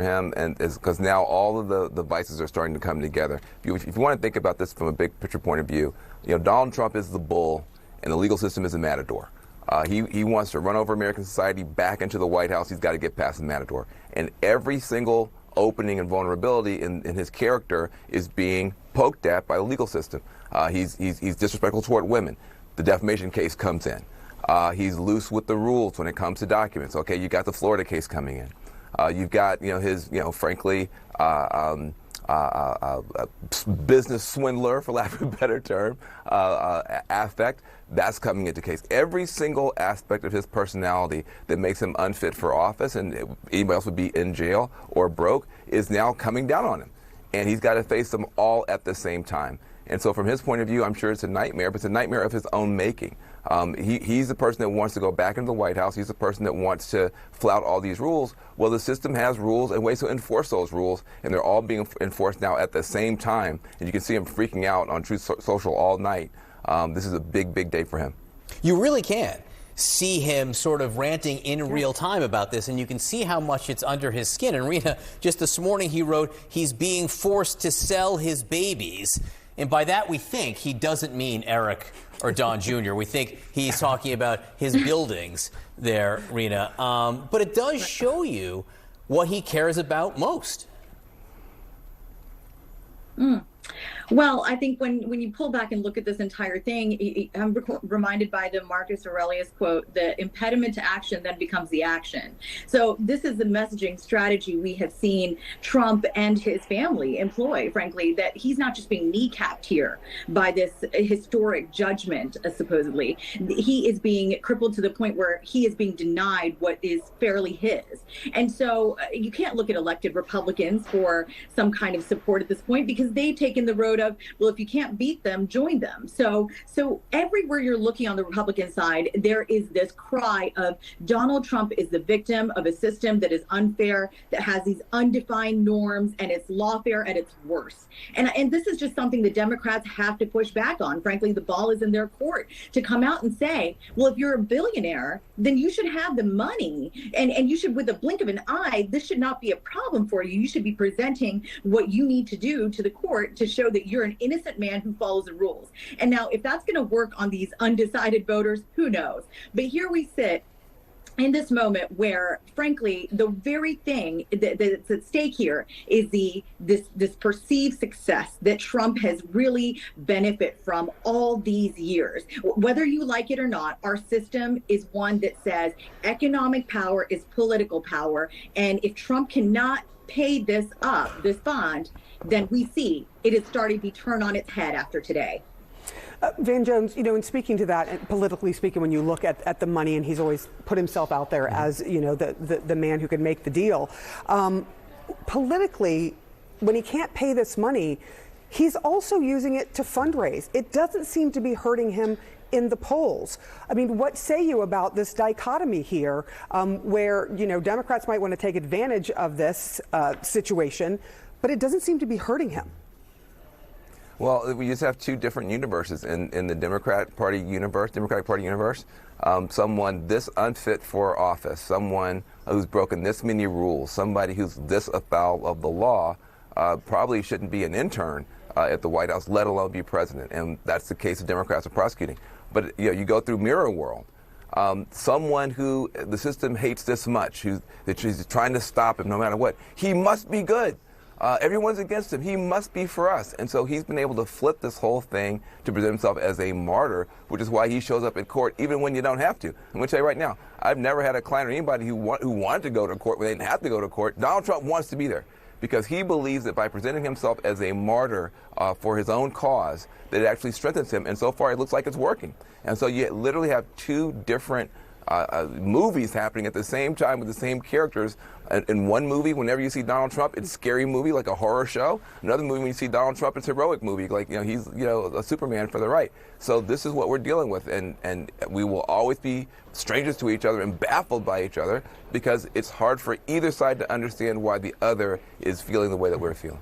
him, and because now all of the vices are starting to come together. If you want to think about this from a big picture point of view, Donald Trump is the bull, and the legal system is the matador. He wants to run over American society back into the White House. He's got to get past the matador, and every single opening and vulnerability in his character is being poked at by the legal system. He's disrespectful toward women. The defamation case comes in. He's loose with the rules when it comes to documents. Okay, you got the Florida case coming in. You've got, his, frankly, business swindler, for lack of a better term, affect. That's coming into case. Every single aspect of his personality that makes him unfit for office, and anybody else would be in jail or broke, is now coming down on him. And he's got to face them all at the same time. And so from his point of view, I'm sure it's a nightmare, but it's a nightmare of his own making. He's the person that wants to go back into the White House. He's the person that wants to flout all these rules. Well, the system has rules and ways to enforce those rules, and they're all being enforced now at the same time. And you can see him freaking out on Truth Social all night. This is a big, big day for him. You really can see him sort of ranting in real time about this, and you can see how much it's under his skin. And Rena, just this morning he wrote, he's being forced to sell his babies. And by that, we think he doesn't mean Eric or Don Jr. We think he's talking about his buildings there, Rena. But it does show you what he cares about most. Well, I think when you pull back and look at this entire thing, I'm reminded by the Marcus Aurelius quote, the impediment to action then becomes the action. So this is the messaging strategy we have seen Trump and his family employ, frankly, that he's not just being kneecapped here by this historic judgment, supposedly. He is being crippled to the point where he is being denied what is fairly his. And so you can't look at elected Republicans for some kind of support at this point, because they've taken the road of, well, if you can't beat them, join them. So everywhere you're looking on the Republican side, there is this cry of Donald Trump is the victim of a system that is unfair, that has these undefined norms, and it's lawfare at its worst. And this is just something the Democrats have to push back on. Frankly, the ball is in their court to come out and say, well, if you're a billionaire, then you should have the money, and you should, with a blink of an eye, this should not be a problem for you. You should be presenting what you need to do to the court to show that you're an innocent man who follows the rules. And now, if that's going to work on these undecided voters, who knows? But here we sit in this moment where, frankly, the very thing that's at stake here is this perceived success that Trump has really benefited from all these years. Whether you like it or not, our system is one that says economic power is political power. And if Trump cannot pay this bond, then we see it is starting to be turned on its head after today. Van Jones, in speaking to that, and politically speaking, when you look at the money, and he's always put himself out there as, the man who can make the deal. Politically, when he can't pay this money, he's also using it to fundraise. It doesn't seem to be hurting him in the polls. I mean, what say you about this dichotomy here, where, Democrats might want to take advantage of this situation, but it doesn't seem to be hurting him? Well, we just have two different universes in the Democratic Party universe. Someone this unfit for office, someone who's broken this many rules, somebody who's this afoul of the law, probably shouldn't be an intern at the White House, let alone be president. And that's the case the Democrats are prosecuting. But you go through Mirror World. Someone who the system hates this much, that she's trying to stop him no matter what. He must be good. Everyone's against him. He must be for us. And so he's been able to flip this whole thing to present himself as a martyr, which is why he shows up in court even when you don't have to. I'm going to tell you right now, I've never had a client or anybody who wanted to go to court when they didn't have to go to court. Donald Trump wants to be there because he believes that by presenting himself as a martyr for his own cause, that it actually strengthens him. And so far, it looks like it's working. And so you literally have two different movies happening at the same time with the same characters. In one movie, whenever you see Donald Trump, it's a scary movie like a horror show. Another movie, when you see Donald Trump, it's a heroic movie, like he's a Superman for the right. So this is what we're dealing with, and we will always be strangers to each other and baffled by each other because it's hard for either side to understand why the other is feeling the way that we're feeling.